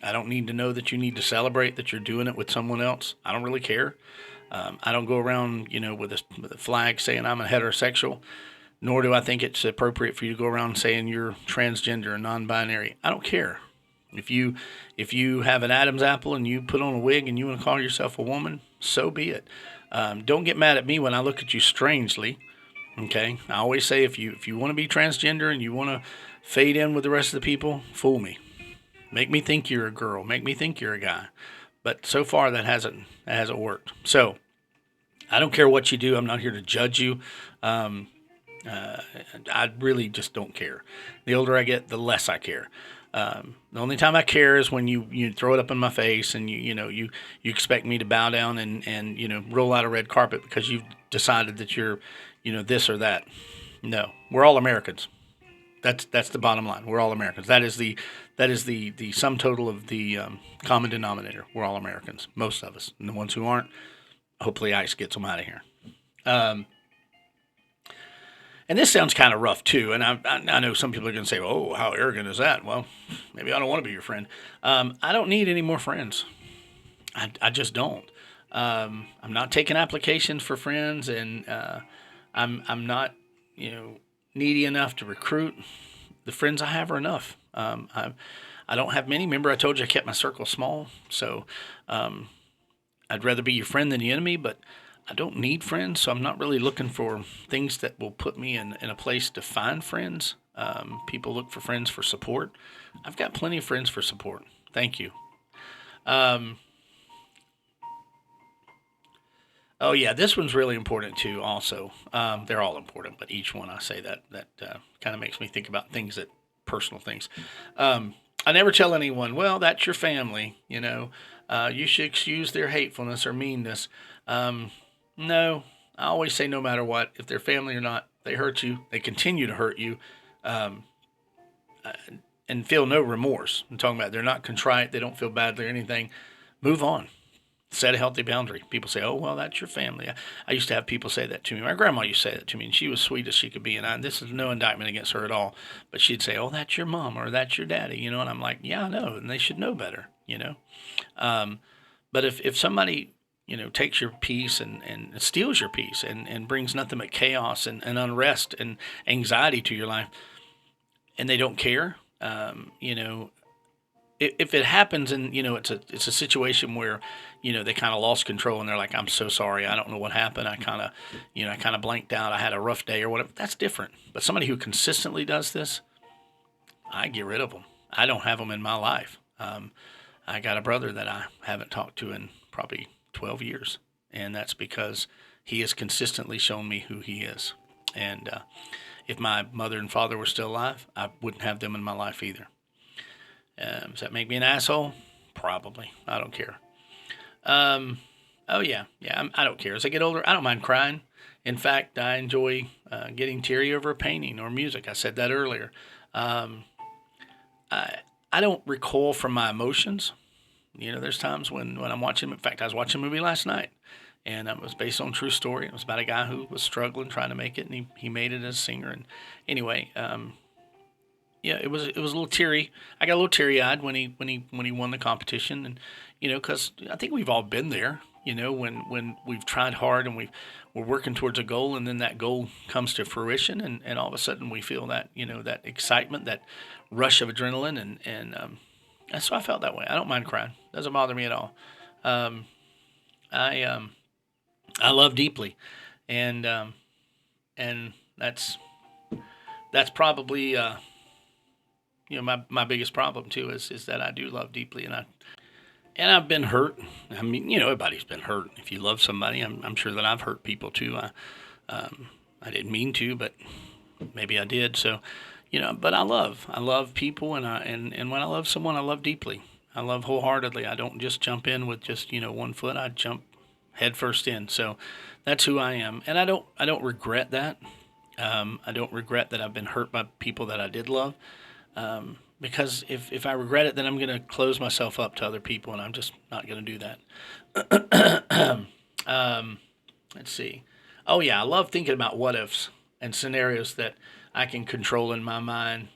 I don't need to know that you need to celebrate that you're doing it with someone else. I don't really care. I don't go around, with a flag saying I'm a heterosexual, nor do I think it's appropriate for you to go around saying you're transgender or non-binary. I don't care. If you have an Adam's apple and you put on a wig and you want to call yourself a woman, so be it. Don't get mad at me when I look at you strangely. Okay, I always say if you want to be transgender and you want to fade in with the rest of the people, fool me. Make me think you're a girl. Make me think you're a guy. But so far that hasn't worked. So I don't care what you do. I'm not here to judge you. Um, I really just don't care. The older I get, the less I care. The only time I care is when you throw it up in my face and you expect me to bow down and roll out a red carpet because you've decided that you're this or that. No, we're all Americans. That's the bottom line. We're all Americans. That is the sum total of the common denominator. We're all Americans, most of us. And the ones who aren't, hopefully ICE gets them out of here. Um, and this sounds kind of rough too. And I know some people are going to say, "Oh, how arrogant is that?" Well, maybe I don't want to be your friend. I don't need any more friends. I just don't. I'm not taking applications for friends, and I'm not needy enough to recruit. The friends I have are enough. I don't have many. Remember, I told you I kept my circle small, so um, I'd rather be your friend than the enemy. But I don't need friends, so I'm not really looking for things that will put me in a place to find friends. People look for friends for support. I've got plenty of friends for support. Thank you. Um, oh yeah, this one's really important too. Also, they're all important, but each one I say that kind of makes me think about things that personal things. I never tell anyone, well, that's your family. You should excuse their hatefulness or meanness. Um, no, I always say no matter what, if they're family or not, they hurt you. They continue to hurt you. Um, and feel no remorse. I'm talking about they're not contrite, they don't feel badly or anything. Move on. Set a healthy boundary. People say, "Oh, well, that's your family." I used to have people say that to me. My grandma used to say that to me, and she was sweet as she could be. And this is no indictment against her at all, but she'd say, "Oh, that's your mom or that's your daddy," and I'm like, "Yeah, I know, and they should know better." Um, but if somebody takes your peace and steals your peace and brings nothing but chaos and unrest and anxiety to your life, and they don't care, if it happens and it's a situation where they kind of lost control and they're like, "I'm so sorry, I don't know what happened, I kind of blanked out, I had a rough day or whatever," that's different. But somebody who consistently does this, I get rid of them. I don't have them in my life. I got a brother that I haven't talked to in probably 12 years, and that's because he has consistently shown me who he is. And if my mother and father were still alive, I wouldn't have them in my life either. Does that make me an asshole? Probably. I don't care. Um, oh yeah, yeah. I don't care. As I get older, I don't mind crying. In fact, I enjoy getting teary over a painting or music. I said that earlier. Um, I I don't recoil from my emotions. There's times when I'm watching. In fact, I was watching a movie last night, and it was based on a true story. It was about a guy who was struggling trying to make it, and he made it as a singer. And anyway, yeah, it was a little teary. I got a little teary eyed when he won the competition, and because I think we've all been there. When we've tried hard and we're working towards a goal, and then that goal comes to fruition, and all of a sudden we feel that that excitement, that rush of adrenaline, and so I felt that way. I don't mind crying; doesn't bother me at all. Um, I love deeply, and and that's probably my biggest problem too is that I do love deeply, and I've been hurt. I mean, everybody's been hurt. If you love somebody, I'm sure that I've hurt people too. I didn't mean to, but maybe I did. So, but I love people, and when I love someone, I love deeply. I love wholeheartedly. I don't just jump in with just one foot. I jump head first in. So that's who I am, and I don't regret that. I don't regret that I've been hurt by people that I did love. Because if I regret it, then I'm going to close myself up to other people, and I'm just not going to do that. Let's see. Oh, yeah, I love thinking about what ifs and scenarios that I can control in my mind,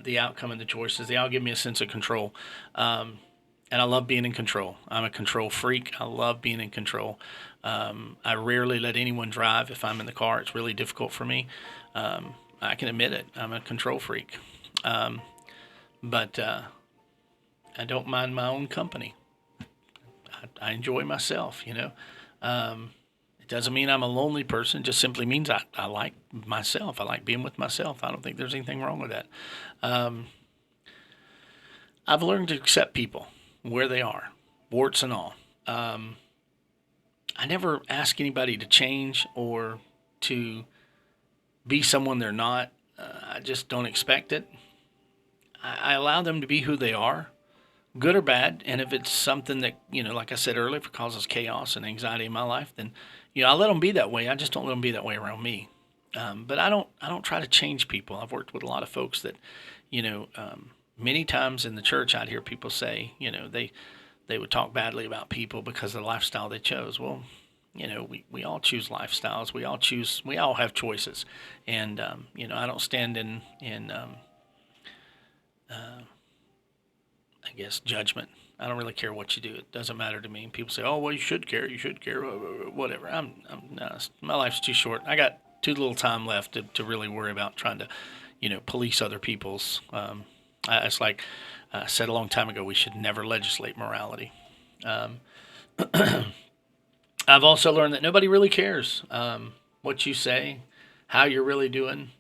the outcome and the choices. They all give me a sense of control. And I love being in control. I'm a control freak. I love being in control. I rarely let anyone drive if I'm in the car. It's really difficult for me. I can admit it. I'm a control freak. Um, but I don't mind my own company. I enjoy myself, you know. It doesn't mean I'm a lonely person. It just simply means I like myself. I like being with myself. I don't think there's anything wrong with that. Um, I've learned to accept people where they are, warts and all. Um, I never ask anybody to change or to be someone they're not. I just don't expect it. I allow them to be who they are, good or bad. And if it's something that, like I said earlier, if it causes chaos and anxiety in my life, then, I let them be that way. I just don't let them be that way around me. But I don't try to change people. I've worked with a lot of folks that, many times in the church I'd hear people say, they would talk badly about people because of the lifestyle they chose. Well, we all choose lifestyles. We all have choices. And, I don't stand in I guess, judgment. I don't really care what you do. It doesn't matter to me. People say, "Oh, well, you should care. You should care." Whatever. No, my life's too short. I got too little time left to really worry about trying to, police other people's. It's like I said a long time ago. We should never legislate morality. Um, I've also learned that nobody really cares what you say, how you're really doing.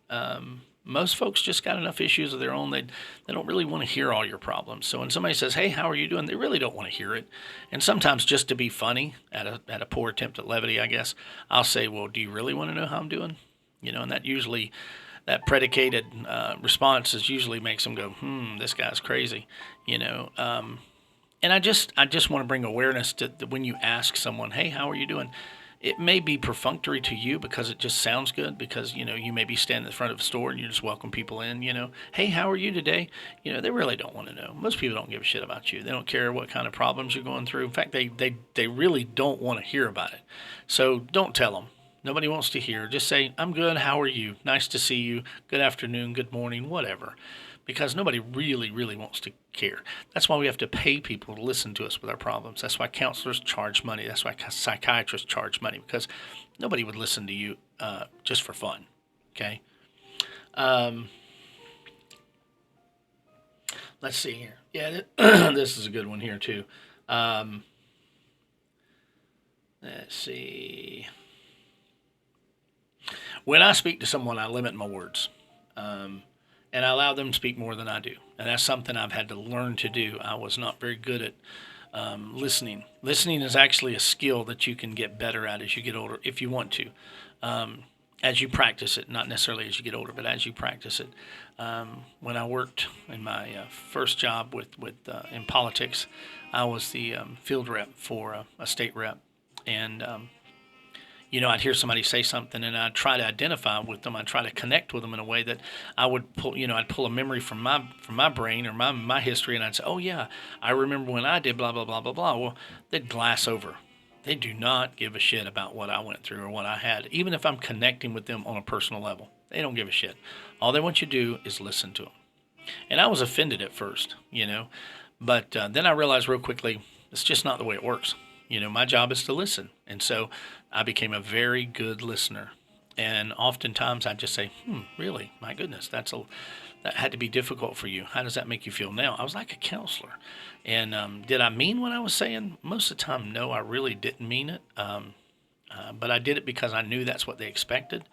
Most folks just got enough issues of their own. They don't really want to hear all your problems. So when somebody says, "Hey, how are you doing?" they really don't want to hear it. And sometimes just to be funny at a poor attempt at levity, I guess I'll say, "Well, do you really want to know how I'm doing?" And that predicated response usually makes them go, this guy's crazy," you know. And I just want to bring awareness to when you ask someone, "Hey, how are you doing?" It may be perfunctory to you because it just sounds good because you may be standing in front of a store and you just welcome people in. "Hey, how are you today?" They really don't want to know. Most people don't give a shit about you. They don't care what kind of problems you're going through. In fact, they really don't want to hear about it. So don't tell them. Nobody wants to hear. Just say, "I'm good. How are you? Nice to see you. Good afternoon. Good morning. Whatever." Because nobody really, really wants to care. That's why we have to pay people to listen to us with our problems. That's why counselors charge money. That's why psychiatrists charge money because nobody would listen to you just for fun. Okay. Um, let's see here. Yeah, this is a good one here too. Um, let's see. When I speak to someone, I limit my words. Um, and I allow them to speak more than I do. And that's something I've had to learn to do. I was not very good at listening. Listening is actually a skill that you can get better at as you get older, if you want to. As you practice it, not necessarily as you get older, but as you practice it. When I worked in my first job with in politics, I was the field rep for a state rep, and I'd hear somebody say something and I'd try to identify with them. I'd try to connect with them in a way that I would pull, I'd pull a memory from my brain or my history and I'd say, "Oh yeah, I remember when I did blah, blah, blah, blah, blah." Well, they'd glass over. They do not give a shit about what I went through or what I had, even if I'm connecting with them on a personal level. They don't give a shit. All they want you to do is listen to them. And I was offended at first. But then I realized real quickly, it's just not the way it works. My job is to listen. And so I became a very good listener. And oftentimes I just say, really? My goodness, that had to be difficult for you. How does that make you feel now? I was like a counselor. And did I mean what I was saying? Most of the time, no, I really didn't mean it. But I did it because I knew that's what they expected.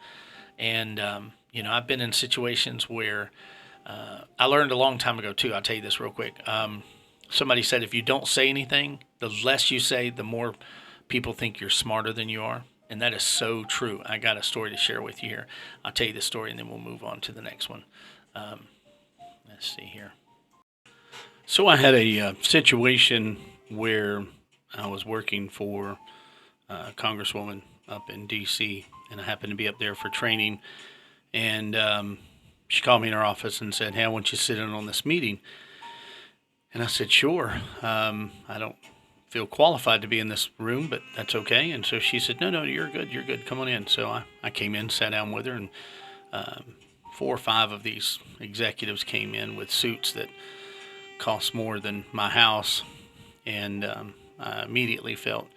And, I've been in situations where I learned a long time ago, too. I'll tell you this real quick. Somebody said if you don't say anything, the less you say, the more people think you're smarter than you are. And that is so true. I got a story to share with you here. I'll tell you the story and then we'll move on to the next one. Um, let's see here. So I had a situation where I was working for a congresswoman up in D.C., and I happened to be up there for training. And she called me in her office and said, "Hey, I want you to sit in on this meeting." And I said, "Sure. I don't feel qualified to be in this room, but that's okay." And so she said, "No, you're good. You're good. Come on in." So I came in, sat down with her, and um, 4 or 5 of these executives came in with suits that cost more than my house. And I immediately felt,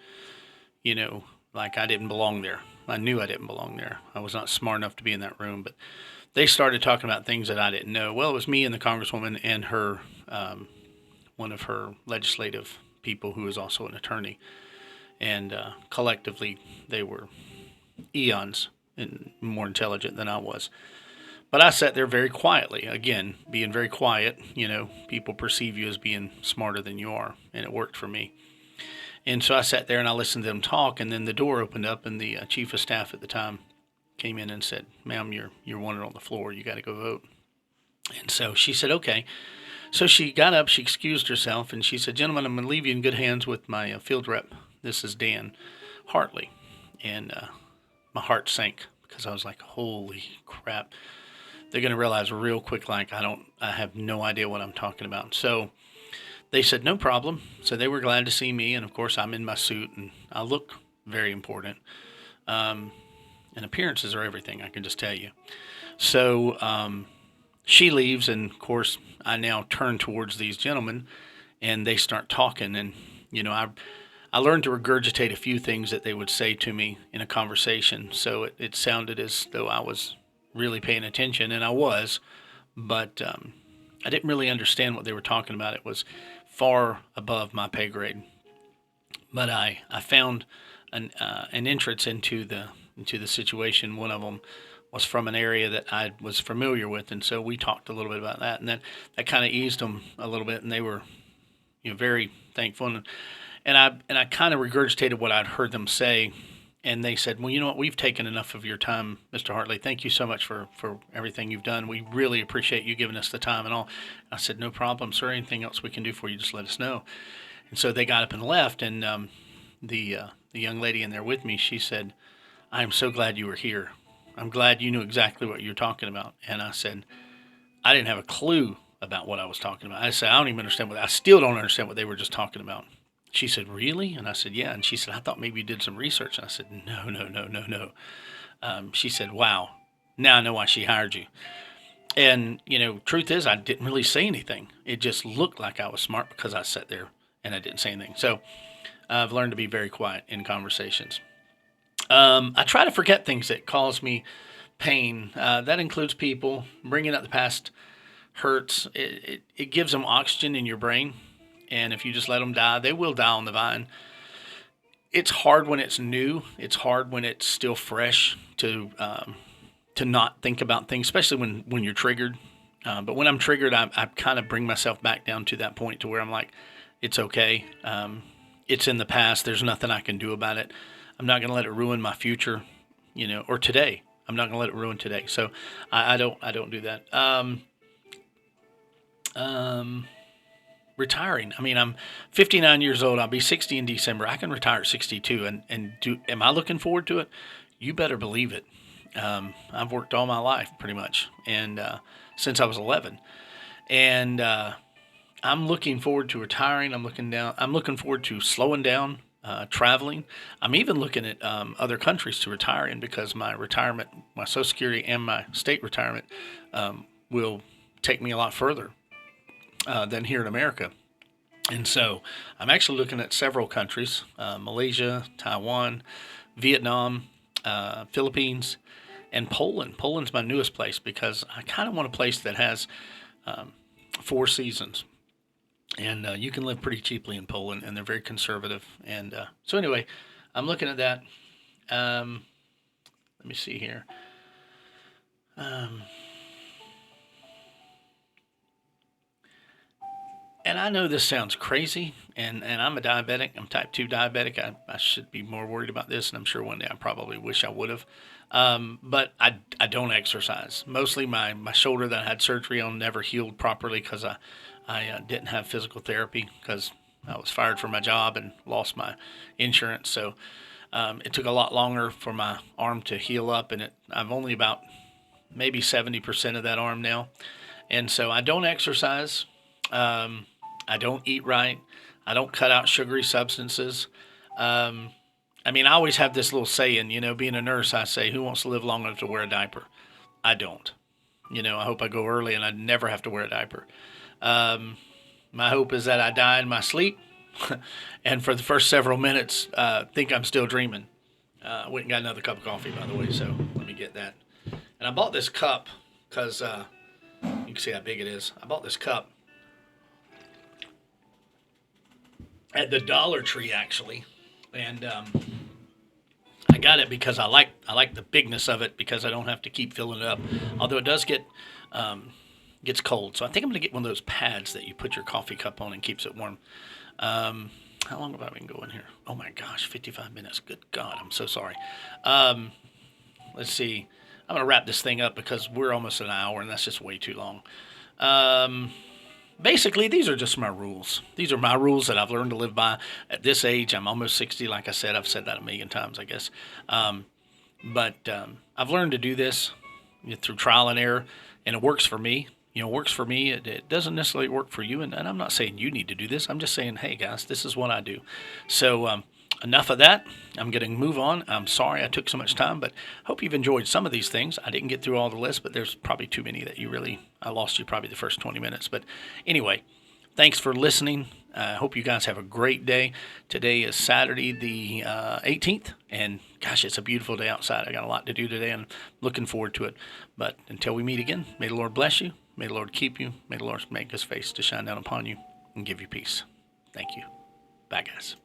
like I didn't belong there. I knew I didn't belong there. I was not smart enough to be in that room. But they started talking about things that I didn't know. Well, it was me and the congresswoman and her, one of her legislative people who is also an attorney. And collectively, they were eons and more intelligent than I was. But I sat there very quietly. Again, being very quiet, people perceive you as being smarter than you are, and it worked for me. And so I sat there and I listened to them talk, and then the door opened up, and the chief of staff at the time came in and said, "Ma'am, you're wanted on the floor. You got to go vote." And so she said, "Okay." So she got up, she excused herself, and she said, "Gentlemen, I'm going to leave you in good hands with my field rep. This is Dan Hartley." And my heart sank because I was like, "Holy crap. They're going to realize real quick, like I have no idea what I'm talking about." So they said, "No problem." So they were glad to see me. And of course, I'm in my suit and I look very important. Um, and appearances are everything, I can just tell you. So she leaves. And of course, I now turn towards these gentlemen and they start talking. And, I learned to regurgitate a few things that they would say to me in a conversation. So it sounded as though I was really paying attention, and I was, but I didn't really understand what they were talking about. It was far above my pay grade. But I found an entrance into the situation. One of them was from an area that I was familiar with, and so we talked a little bit about that, and that kind of eased them a little bit, and they were very thankful. And I kind of regurgitated what I'd heard them say, and they said, "Well, you know what? We've taken enough of your time, Mr. Hartley. Thank you so much for everything you've done. We really appreciate you giving us the time and all." I said, "No problem, sir. Anything else we can do for you, just let us know." And so they got up and left, and the young lady in there with me, she said, "I am so glad you were here. I'm glad you knew exactly what you're talking about." And I said, "I didn't have a clue about what I was talking about." I said, "I don't even understand I still don't understand what they were just talking about." She said, "Really?" And I said, "Yeah." And she said, "I thought maybe you did some research." And I said, "No, no, no, no, no." She said, "Wow, now I know why she hired you." And, truth is, I didn't really say anything. It just looked like I was smart because I sat there and I didn't say anything. So I've learned to be very quiet in conversations. I try to forget things that cause me pain. That includes people. Bringing up the past hurts. It gives them oxygen in your brain. And if you just let them die, they will die on the vine. It's hard when it's new. It's hard when it's still fresh to not think about things, especially when you're triggered. But when I'm triggered, I kind of bring myself back down to that point to where I'm like, it's okay. It's in the past. There's nothing I can do about it. I'm not going to let it ruin my future, or today. I'm not going to let it ruin today. So I don't do that. Retiring. I mean, I'm 59 years old. I'll be 60 in December. I can retire at 62. Am I looking forward to it? You better believe it. I've worked all my life pretty much, and since I was 11, and I'm looking forward to retiring. I'm looking forward to slowing down, traveling. I'm even looking at other countries to retire in because my retirement, my Social Security, and my state retirement will take me a lot further than here in America. And so I'm actually looking at several countries: Malaysia, Taiwan, Vietnam, Philippines, and Poland. Poland's my newest place because I kind of want a place that has 4 seasons. And you can live pretty cheaply in Poland, and they're very conservative. And so, anyway, I'm looking at that. Let me see here. Um, and I know this sounds crazy, and I'm a diabetic. I'm type 2 diabetic. I should be more worried about this, and I'm sure one day I probably wish I would have. But I don't exercise. Mostly my shoulder that I had surgery on never healed properly because I didn't have physical therapy because I was fired from my job and lost my insurance. So it took a lot longer for my arm to heal up, and I've only about maybe 70% of that arm now. And so I don't exercise. I don't eat right. I don't cut out sugary substances. Um, I mean, I always have this little saying, being a nurse, I say, who wants to live long enough to wear a diaper? I don't. I hope I go early and I never have to wear a diaper. Um, my hope is that I die in my sleep and for the first several minutes, think I'm still dreaming. Went and got another cup of coffee, by the way, so let me get that. And I bought this cup because you can see how big it is. I bought this cup at the Dollar Tree, actually. And I got it because I like the bigness of it because I don't have to keep filling it up. Although it does gets cold, so I think I'm gonna get one of those pads that you put your coffee cup on and keeps it warm. How long have I been going here? Oh my gosh, 55 minutes. Good God, I'm so sorry. Um, let's see. I'm gonna wrap this thing up because we're almost an hour and that's just way too long. Um, Basically, these are just my rules. These are my rules that I've learned to live by at this age. I'm almost 60, like I said. I've said that a million times, I guess. But I've learned to do this through trial and error, and it works for me. It works for me. It doesn't necessarily work for you, and I'm not saying you need to do this. I'm just saying, hey, guys, this is what I do. So enough of that. I'm going to move on. I'm sorry I took so much time, but hope you've enjoyed some of these things. I didn't get through all the list, but there's probably too many that I lost you probably the first 20 minutes. But anyway, thanks for listening. I hope you guys have a great day. Today is Saturday the 18th, and gosh, it's a beautiful day outside. I got a lot to do today, and looking forward to it. But until we meet again, may the Lord bless you. May the Lord keep you. May the Lord make his face to shine down upon you and give you peace. Thank you. Bye, guys.